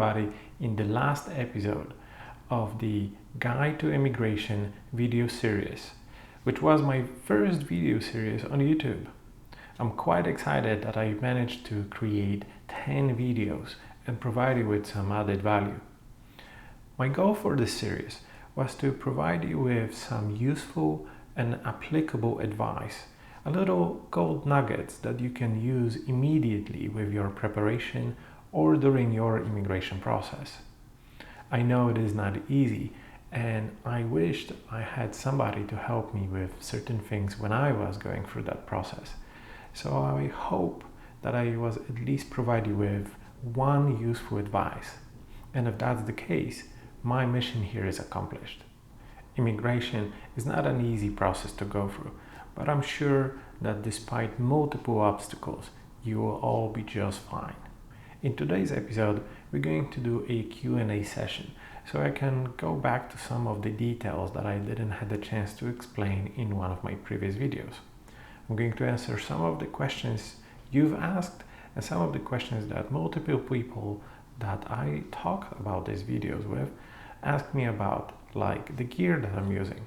everybody in the last episode of the Guide to Immigration video series, which was my first video series on YouTube. I'm quite excited that I managed to create 10 videos and provide you with some added value. My goal for this series was to provide you with some useful and applicable advice, a little gold nuggets that you can use immediately with your preparation or during your immigration process. I know it is not easy, and I wished I had somebody to help me with certain things when I was going through that process. So I hope that I was at least provide you with one useful advice. And if that's the case, my mission here is accomplished. Immigration is not an easy process to go through, but I'm sure that despite multiple obstacles, you will all be just fine. In today's episode, we're going to do a Q&A session, so I can go back to some of the details that I didn't have the chance to explain in one of my previous videos. I'm going to answer some of the questions you've asked and some of the questions that multiple people that I talk about these videos with ask me about, like the gear that I'm using.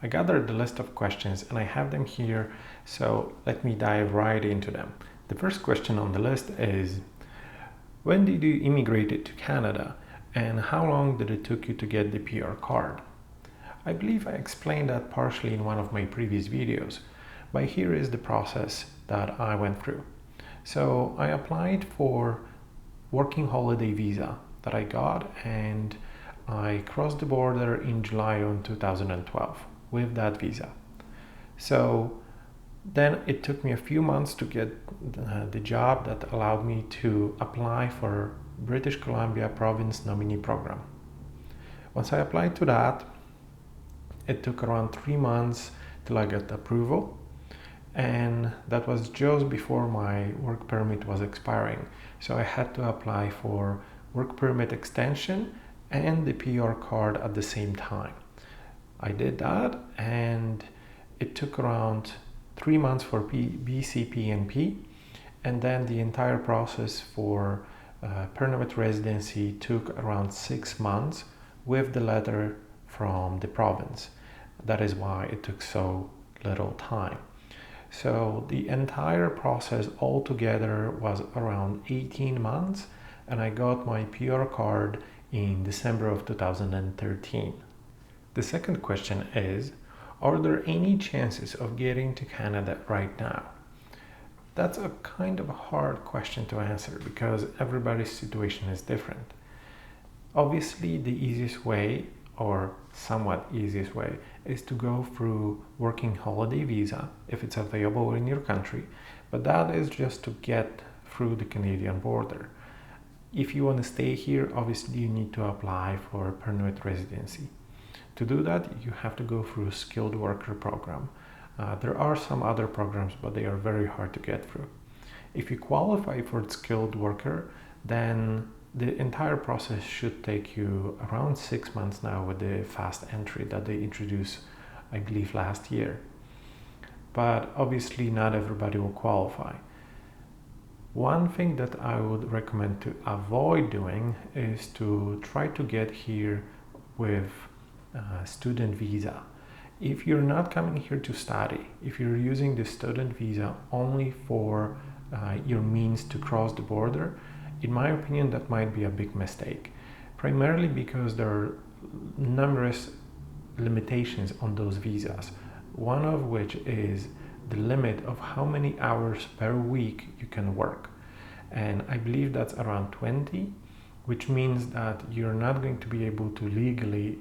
I gathered the list of questions and I have them here, so let me dive right into them. The first question on the list is, when did you immigrate to Canada and how long did it take you to get the PR card? I believe I explained that partially in one of my previous videos, but here is the process that I went through. So I applied for working holiday visa that I got, and I crossed the border in July of 2012 with that visa. So then it took me a few months to get the job that allowed me to apply for British Columbia Province Nominee Program. Once I applied to that, it took around 3 months till I got approval, and that was just before my work permit was expiring. So I had to apply for work permit extension and the PR card at the same time. I did that, and it took around 3 months for BCP&P, and then the entire process for permanent residency took around 6 months with the letter from the province. That is why it took so little time. So the entire process altogether was around 18 months, and I got my PR card in December of 2013. The second question is, are there any chances of getting to Canada right now? That's a kind of a hard question to answer because everybody's situation is different. Obviously, the easiest way, or somewhat easiest way, is to go through working holiday visa if it's available in your country, but that is just to get through the Canadian border. If you want to stay here, obviously you need to apply for permanent residency. To do that, you have to go through a skilled worker program. There are some other programs, but they are very hard to get through. If you qualify for the skilled worker, then the entire process should take you around 6 months now with the fast entry that they introduced, I believe, last year. But obviously not everybody will qualify. One thing that I would recommend to avoid doing is to try to get here with student visa. If you're not coming here to study, if you're using the student visa only for your means to cross the border, in my opinion, that might be a big mistake. Primarily because there are numerous limitations on those visas. One of which is the limit of how many hours per week you can work. And I believe that's around 20, which means that you're not going to be able to legally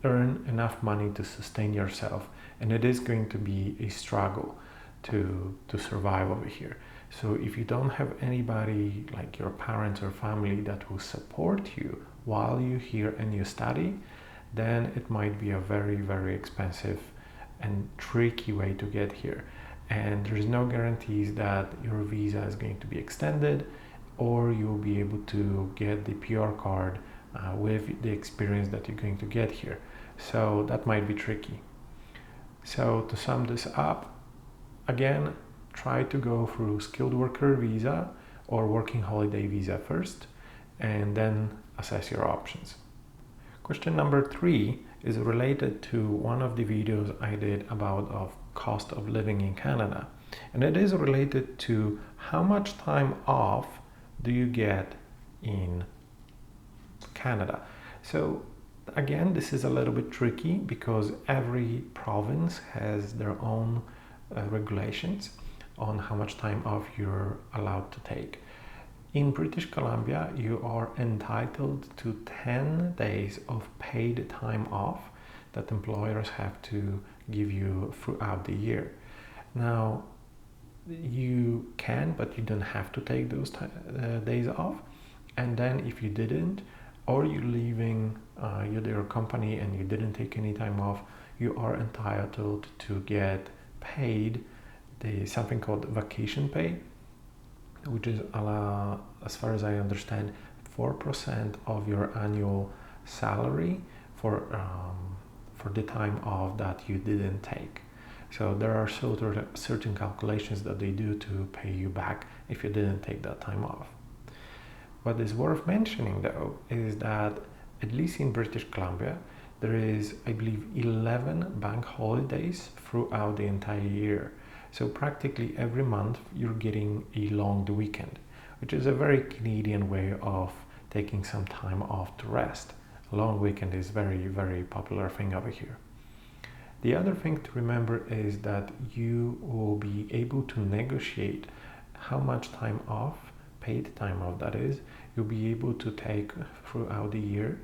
earn enough money to sustain yourself, and it is going to be a struggle to survive over here. So if you don't have anybody like your parents or family that will support you while you're here and you study, then it might be a very, very expensive and tricky way to get here. And there's no guarantees that your visa is going to be extended or you'll be able to get the PR card with the experience that you're going to get here. So that might be tricky. So to sum this up, again, try to go through skilled worker visa or working holiday visa first, and then assess your options. Question number 3 is related to one of the videos I did about cost of living in Canada, and it is related to how much time off do you get in Canada. So again, this is a little bit tricky because every province has their own regulations on how much time off you're allowed to take. In British Columbia, you are entitled to 10 days of paid time off that employers have to give you throughout the year. Now, you can, but you don't have to take those days off. And then if you didn't, or you're leaving your company and you didn't take any time off, you are entitled to get paid something called vacation pay, which is, as far as I understand, 4% of your annual salary for the time off that you didn't take. So there are certain calculations that they do to pay you back if you didn't take that time off. What is worth mentioning though is that at least in British Columbia, there is, I believe, 11 bank holidays throughout the entire year. So practically every month you're getting a long weekend, which is a very Canadian way of taking some time off to rest. A long weekend is very, very popular thing over here. The other thing to remember is that you will be able to negotiate how much time off, paid time off that is, you'll be able to take throughout the year.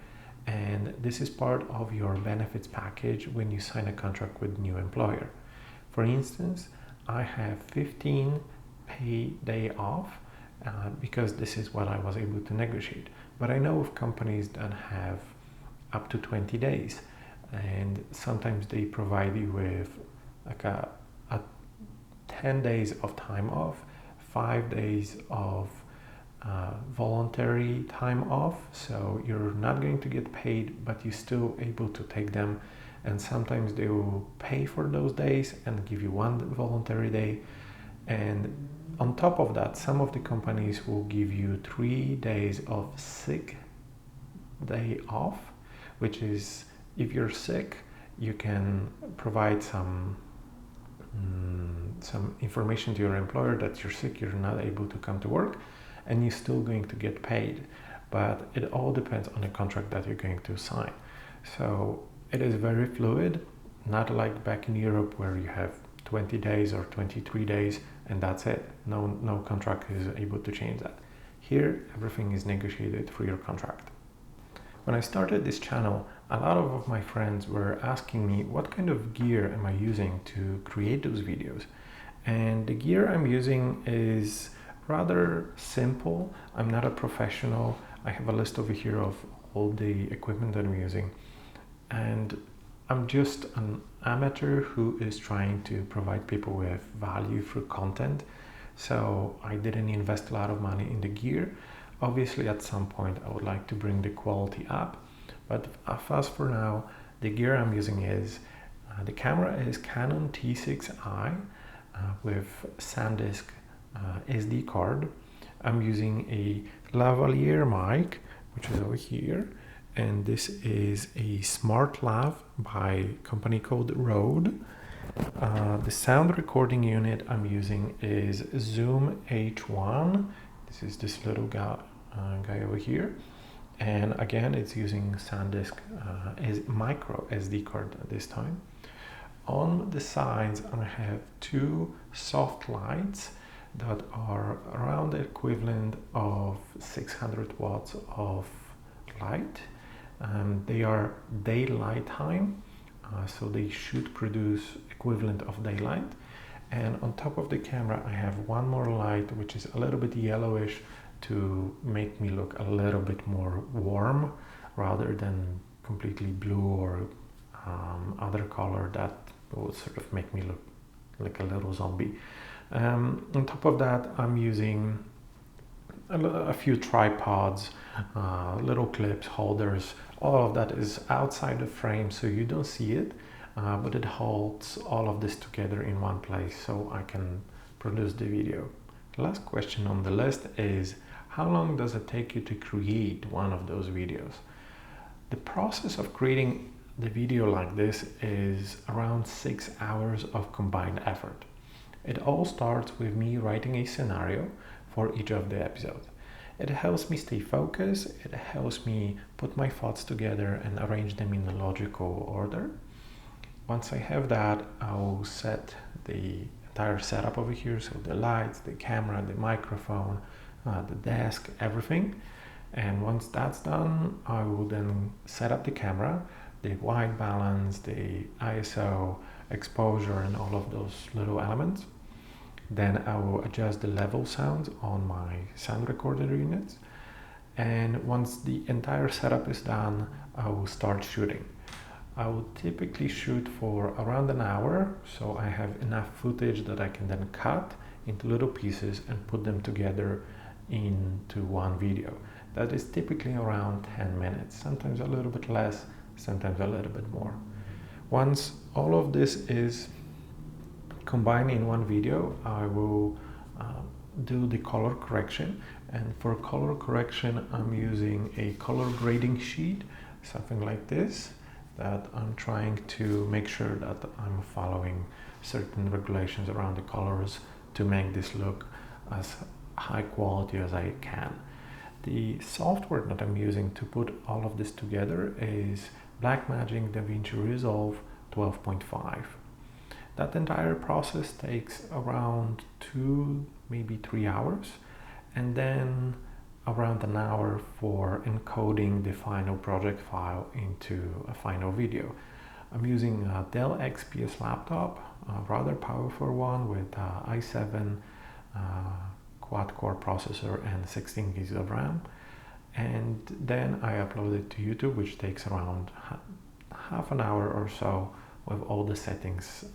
And this is part of your benefits package when you sign a contract with a new employer. For instance, I have 15 pay day off because this is what I was able to negotiate. But I know of companies that have up to 20 days, and sometimes they provide you with like a 10 days of time off, 5 days of voluntary time off, so you're not going to get paid, but you're still able to take them. And sometimes they will pay for those days and give you one voluntary day. And on top of that, some of the companies will give you 3 days of sick day off, which is, if you're sick, you can provide some information to your employer that you're sick, you're not able to come to work, and you're still going to get paid. But it all depends on the contract that you're going to sign. So it is very fluid, not like back in Europe where you have 20 days or 23 days and that's it. No contract is able to change that. Here, everything is negotiated through your contract. When I started this channel, a lot of my friends were asking me what kind of gear am I using to create those videos. And the gear I'm using is rather simple. I'm not a professional. I have a list over here of all the equipment that I'm using. And I'm just an amateur who is trying to provide people with value through content. So I didn't invest a lot of money in the gear. Obviously, at some point, I would like to bring the quality up. But as for now, the gear I'm using is, the camera is Canon T6i with SanDisk SD card. I'm using a lavalier mic, which is over here. And this is a smart lav by a company called Rode. The sound recording unit I'm using is Zoom H1. This is this little guy over here. And again, it's using SanDisk micro SD card this time. On the sides, I have 2 soft lights that are around the equivalent of 600 watts of light. They are daylight time, so they should produce equivalent of daylight. And on top of the camera, I have one more light, which is a little bit yellowish to make me look a little bit more warm rather than completely blue or other color that will sort of make me look like a little zombie. On top of that, I'm using a few tripods, little clips, holders. All of that is outside the frame, so you don't see it, but it holds all of this together in one place so I can produce the video. The last question on the list is, how long does it take you to create one of those videos? The process of creating the video like this is around 6 hours of combined effort. It all starts with me writing a scenario for each of the episodes. It helps me stay focused, it helps me put my thoughts together and arrange them in a logical order. Once I have that, I'll set the entire setup over here, so the lights, the camera, the microphone, the desk, everything. And once that's done, I will then set up the camera, the white balance, the ISO, exposure, and all of those little elements. Then I will adjust the level sounds on my sound recorder units. And once the entire setup is done, I will start shooting. I will typically shoot for around an hour, so I have enough footage that I can then cut into little pieces and put them together into one video. That is typically around 10 minutes, sometimes a little bit less, sometimes a little bit more. Once all of this is combined in one video, I will do the color correction. And for color correction, I'm using a color grading sheet, something like this, that I'm trying to make sure that I'm following certain regulations around the colors to make this look as high quality as I can. The software that I'm using to put all of this together is Blackmagic DaVinci Resolve 12.5. That entire process takes around 2, maybe 3 hours, and then around an hour for encoding the final project file into a final video. I'm using a Dell XPS laptop, a rather powerful one with i7 quad-core processor and 16 gigs of RAM. And then I upload it to YouTube, which takes around half an hour or so with all the settings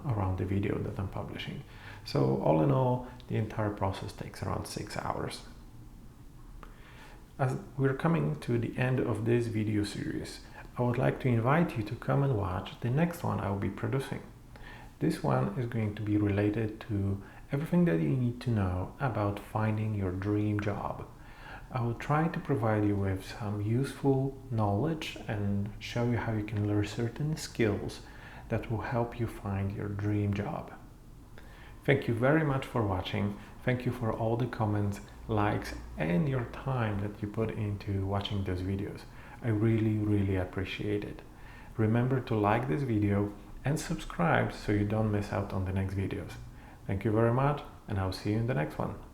around the video that I'm publishing. So all in all, the entire process takes around 6 hours. As we're coming to the end of this video series, I would like to invite you to come and watch the next one I will be producing. This one is going to be related to everything that you need to know about finding your dream job. I will try to provide you with some useful knowledge and show you how you can learn certain skills that will help you find your dream job. Thank you very much for watching. Thank you for all the comments, likes, and your time that you put into watching those videos. I really appreciate it. Remember to like this video and subscribe so you don't miss out on the next videos. Thank you very much, and I'll see you in the next one.